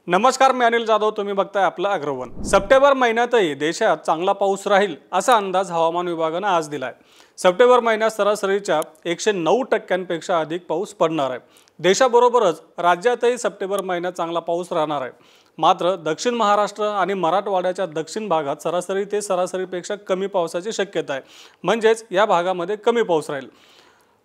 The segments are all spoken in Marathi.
नमस्कार, मी अनिल जाधव. तुम्ही बघताय आपलं अग्रवन. सप्टेंबर महिन्यातही देशात चांगला पाऊस राहील असा अंदाज हवामान विभागानं आज दिलाय. सप्टेंबर महिन्यात सरासरीच्या 109% अधिक पाऊस पडणार आहे. देशाबरोबरच राज्यातही सप्टेंबर महिन्यात चांगला पाऊस राहणार आहे. मात्र दक्षिण महाराष्ट्र आणि मराठवाड्याच्या दक्षिण भागात सरासरी ते सरासरीपेक्षा कमी पावसाची शक्यता आहे. म्हणजेच या भागामध्ये कमी पाऊस राहील.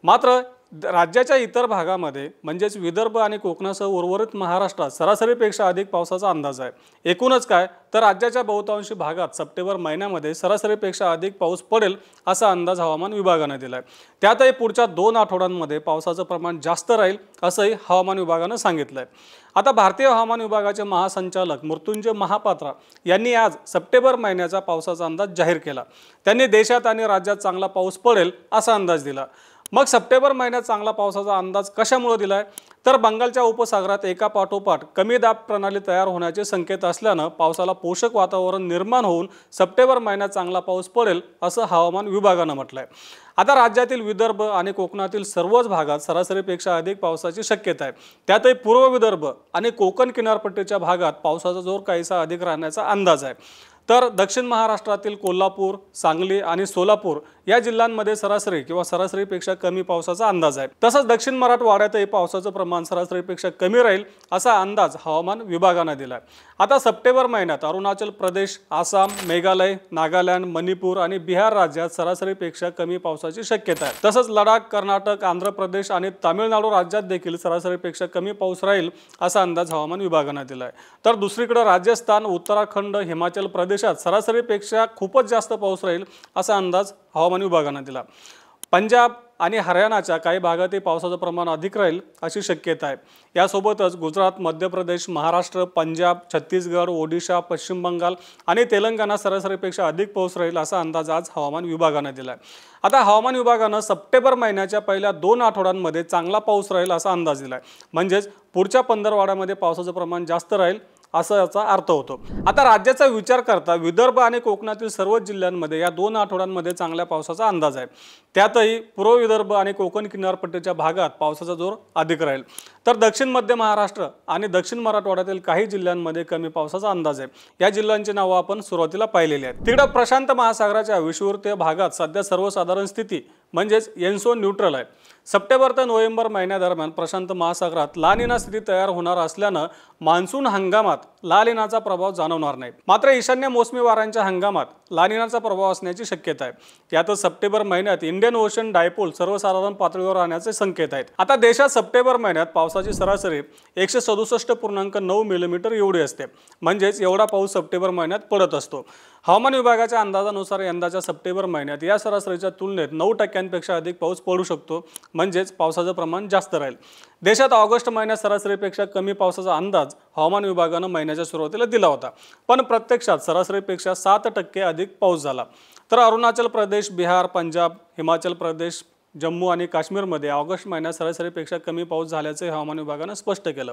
मात्र राज्याच्या इतर भागामध्ये म्हणजेच विदर्भ आणि कोकणासह उर्वरित महाराष्ट्रात सरासरीपेक्षा अधिक पावसाचा अंदाज आहे. एकूणच काय तर राज्याच्या बहुतांशी भागात सप्टेंबर महिन्यामध्ये सरासरीपेक्षा अधिक पाऊस पडेल असा अंदाज हवामान विभागाने दिला आहे. त्यातही पुढच्या 2 आठवड्यांमध्ये पावसाचं प्रमाण जास्त राहील असंही हवामान विभागाने सांगितलं आहे. आता भारतीय हवामान विभागाचे महासंचालक मृत्युंजय महापात्रा यांनी आज सप्टेंबर महिन्याचा पावसाचा अंदाज जाहीर केला. त्यांनी देशात आणि राज्यात चांगला पाऊस पडेल असा अंदाज दिला. मग सप्टेंबर महिन्यात चांगला पावसाचा अंदाज कशामुळे दिलाय तर बंगालच्या उपसागरात एका पाठोपाठ कमी दाब प्रणाली तयार होण्याचे संकेत असल्यानं पावसाला पोषक वातावरण निर्माण होऊन सप्टेंबर महिन्यात चांगला पाऊस पडेल असं हवामान विभागानं म्हटलंय. आता राज्यातील विदर्भ आणि कोकणातील सर्वच भागात सरासरीपेक्षा अधिक पावसाची शक्यता आहे. त्यातही पूर्व विदर्भ आणि कोकण किनारपट्टीच्या भागात पावसाचा जोर काहीसा अधिक राहण्याचा अंदाज आहे. तर दक्षिण महाराष्ट्रातील कोल्हापूर, सांगली आणि सोलापूर या जिल्ह्यांमध्ये सरासरी किंवा सरासरीपेक्षा कमी पावसाचा अंदाज आहे. तसंच दक्षिण मराठवाड्यातही पावसाचं प्रमाण सरासरीपेक्षा कमी राहील असा अंदाज हवामान विभागाने दिला आहे. आता सप्टेंबर महिन्यात अरुणाचल प्रदेश, आसाम, मेघालय, नागालँड, मणिपूर आणि बिहार राज्यात सरासरीपेक्षा कमी पावसाची शक्यता आहे. तसंच लडाख, कर्नाटक, आंध्र प्रदेश आणि तामिळनाडू राज्यात देखील सरासरीपेक्षा कमी पाऊस राहील असा अंदाज हवामान विभागाने दिला आहे. तर दुसरीकडे राजस्थान, उत्तराखंड, हिमाचल प्रदेशात सरासरीपेक्षा खूपच जास्त पाऊस राहील असा अंदाज हवामान विभागाने दिला. पंजाब आणि हरियाणाच्या काही भागातही पावसाचं प्रमाण अधिक राहील अशी शक्यता आहे. यासोबतच गुजरात, मध्य प्रदेश, महाराष्ट्र, पंजाब, छत्तीसगड, ओडिशा, पश्चिम बंगाल आणि तेलंगणा सरासरीपेक्षा अधिक पाऊस राहील असा अंदाज आज हवामान विभागाने दिला आहे. आता हवामान विभागानं सप्टेंबर महिन्याच्या पहिल्या 2 आठवड्यांमध्ये चांगला पाऊस राहील असा अंदाज दिला आहे. म्हणजेच पुढच्या 15 आठवड्यामध्ये पावसाचं प्रमाण जास्त राहील असा याचा अर्थ होतो. आता राज्याचा विचार करता विदर्भ आणि कोकणातील सर्वच जिल्ह्यांमध्ये या 2 आठवड्यांमध्ये चांगल्या पावसाचा अंदाज आहे. त्यातही पूर्व विदर्भ आणि कोकण किनारपट्टीच्या भागात पावसाचा जोर अधिक राहील. तर दक्षिण मध्य महाराष्ट्र आणि दक्षिण मराठवाड्यातील काही जिल्ह्यांमध्ये कमी पावसाचा अंदाज आहे. या जिल्ह्यांची नावं आपण सुरुवातीला पाहिलेली आहेत. तिकडे प्रशांत महासागराच्या विषुववृत्तीय भागात सध्या सर्वसाधारण स्थिती म्हणजेच एन्सो न्यूट्रल आहे. सप्टेंबर ते नोव्हेंबर महिन्यादरम्यान प्रशांत महासागरात ला निना स्थिती तयार होणार असल्यानं मान्सून हंगामात ला निनाचा प्रभाव जाणवणार नाही. मात्र ईशान्य मोसमी वाऱ्यांच्या हंगामात ला निनाचा प्रभाव असण्याची शक्यता आहे. यातच सप्टेंबर महिन्यात इंडियन ओशन डायपोल सर्वसाधारण पातळीवर राहण्याचे संकेत आहेत. आता देशात सप्टेंबर महिन्यात पावसाची सरासरी 167.9 मिलीमीटर एवढी असते. म्हणजेच एवढा पाऊस सप्टेंबर महिन्यात पडत असतो. हवामान विभागाच्या अंदाजानुसार यंदाच्या सप्टेंबर महिन्यात या सरासरीच्या तुलनेत 9% अधिक पाऊस पडू शकतो. म्हणजेच पावसाचं प्रमाण जास्त राहील. देशात ऑगस्ट महिन्यात सरासरीपेक्षा कमी पावसाचा अंदाज हवामान विभागानं महिन्याच्या सुरुवातीला दिला होता. पण प्रत्यक्षात सरासरीपेक्षा 7% अधिक पाऊस झाला. तर अरुणाचल प्रदेश, बिहार, पंजाब, हिमाचल प्रदेश, जम्मू आणि काश्मीरमध्ये ऑगस्ट महिन्यात सरासरीपेक्षा कमी पाऊस झाल्याचे हवामान विभागानं स्पष्ट केलं.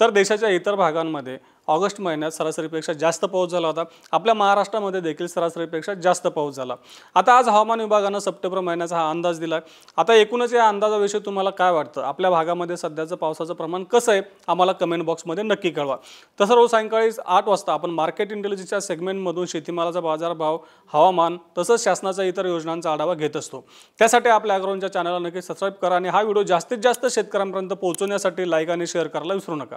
तर देशाच्या इतर भागांमध्ये ऑगस्ट महिन्यात सरासरीपेक्षा जास्त पाऊस झाला होता. आपल्या महाराष्ट्रामध्ये देखील सरासरीपेक्षा जास्त पाऊस झाला. आता आज हवामान विभागानं सप्टेंबर महिन्याचा हा अंदाज दिला आहे. आता एकूणच या अंदाजाविषयी तुम्हाला काय वाटतं? आपल्या भागामध्ये सध्याचं पावसाचं प्रमाण कसं आहे आम्हाला कमेंट बॉक्समध्ये नक्की कळवा. तसं रोज सायंकाळी 8 वाजता आपण मार्केट इंटेलिजन्सच्या सेगमेंटमधून शेतीमालाचा बाजारभाव, हवामान तसंच शासनाच्या इतर योजनांचा आढावा घेत असतो. त्यासाठी आपल्या अग्रवनच्या चॅनलला नक्की सबस्क्राईब करा आणि हा व्हिडिओ जास्तीत जास्त शेतकऱ्यांपर्यंत पोहोचवण्यासाठी लाईक आणि शेअर करायला विसरू नका.